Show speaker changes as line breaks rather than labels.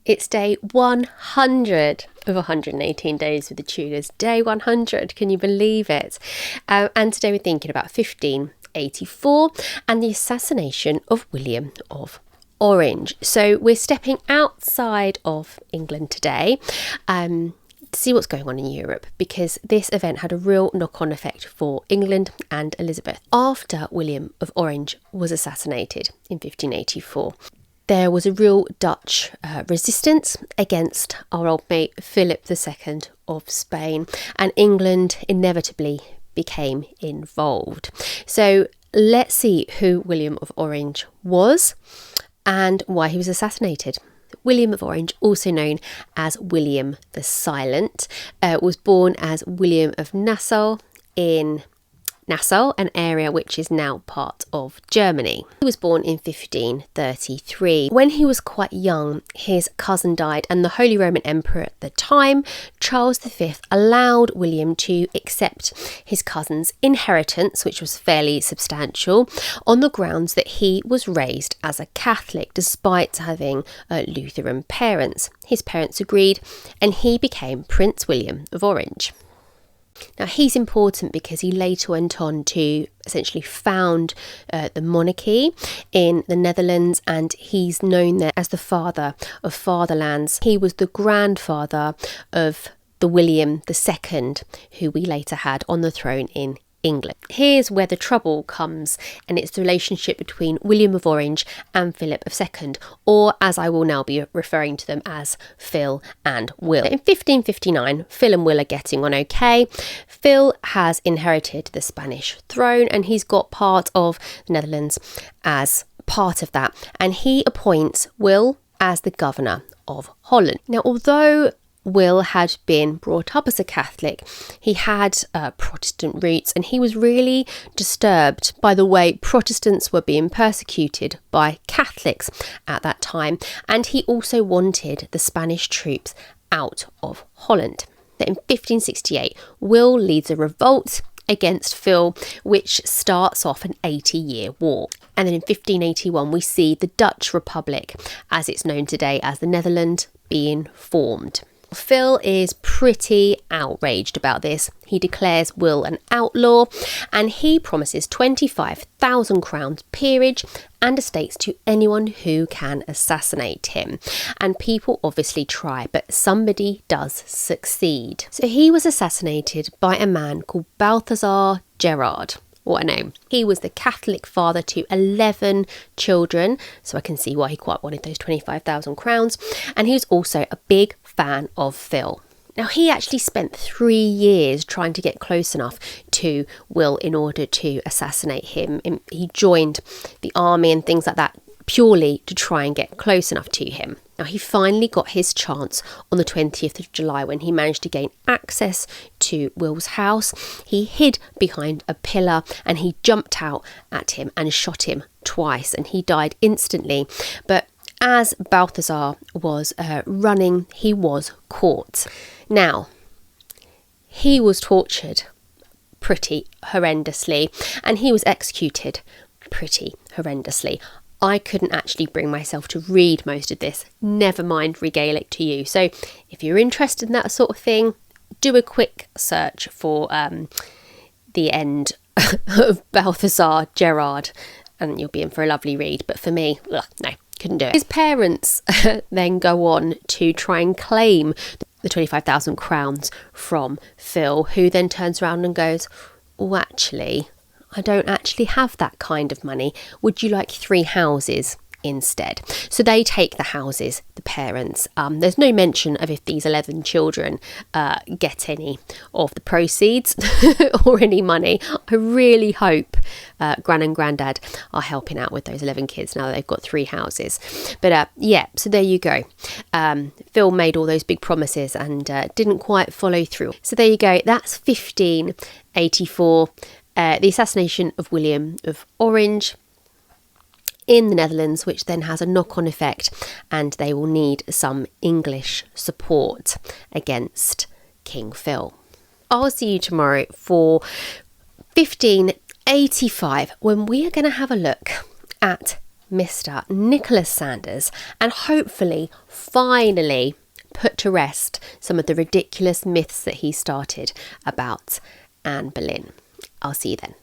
It's day 100 of 118 days with the Tudors. Day 100, can you believe it? And today we're thinking about 1584 and the assassination of William of Orange. So we're stepping outside of England today to see what's going on in Europe, because this event had a real knock-on effect for England and Elizabeth. After William of Orange was assassinated in 1584, there was a real Dutch resistance against our old mate Philip II of Spain, and England inevitably became involved. So let's see who William of Orange was and why he was assassinated. William of Orange, also known as William the Silent, was born as William of Nassau in Nassau, an area which is now part of Germany. He was born in 1533. When he was quite young, his cousin died, and the Holy Roman Emperor at the time, Charles V, allowed William to accept his cousin's inheritance, which was fairly substantial, on the grounds that he was raised as a Catholic despite having Lutheran parents. His parents agreed, and he became Prince William of Orange. Now, he's important because he later went on to essentially found the monarchy in the Netherlands, and he's known there as the father of fatherlands. He was the grandfather of the William II, who we later had on the throne in England. Here's where the trouble comes, and it's the relationship between William of Orange and Philip II, or as I will now be referring to them as Phil and Will. In 1559, Phil and Will are getting on okay. Phil has inherited the Spanish throne, and he's got part of the Netherlands as part of that, and he appoints Will as the governor of Holland. Now, although Will had been brought up as a Catholic, he had Protestant roots, and he was really disturbed by the way Protestants were being persecuted by Catholics at that time, and he also wanted the Spanish troops out of Holland. In 1568, Will leads a revolt against Phil, which starts off an 80-year war. And then in 1581, we see the Dutch Republic, as it's known today as the Netherlands, being formed. Phil is pretty outraged about this. He declares Will an outlaw, and he promises 25,000 crowns peerage and estates to anyone who can assassinate him. And people obviously try, but somebody does succeed. So he was assassinated by a man called Balthazar Gerard. What a name. He was the Catholic father to 11 children, so I can see why he quite wanted those 25,000 crowns. And he was also a big fan of Phil. Now, he actually spent 3 years trying to get close enough to Will in order to assassinate him. He joined the army and things like that purely to try and get close enough to him. Now, he finally got his chance on the 20th of July when he managed to gain access to Will's house. He hid behind a pillar and he jumped out at him and shot him twice, and he died instantly. But as Balthazar was running, he was caught. Now, he was tortured pretty horrendously, and he was executed pretty horrendously. I couldn't actually bring myself to read most of this, never mind regale it to you. So if you're interested in that sort of thing, do a quick search for the end of Balthazar Gerard, and you'll be in for a lovely read. But for me, no, couldn't do it. His parents then go on to try and claim the 25,000 crowns from Phil, who then turns around and goes, "Oh, actually, I don't actually have that kind of money. Would you like 3 houses instead?" So they take the houses, the parents. There's no mention of if these 11 children get any of the proceeds or any money. I really hope Gran and Grandad are helping out with those 11 kids now that they've got 3 houses. But yeah, so there you go. Phil made all those big promises and didn't quite follow through. So there you go. That's 1584. The assassination of William of Orange in the Netherlands, which then has a knock-on effect, and they will need some English support against King Phil. I'll see you tomorrow for 1585, when we are going to have a look at Mr. Nicholas Sanders and hopefully finally put to rest some of the ridiculous myths that he started about Anne Boleyn. I'll see you then.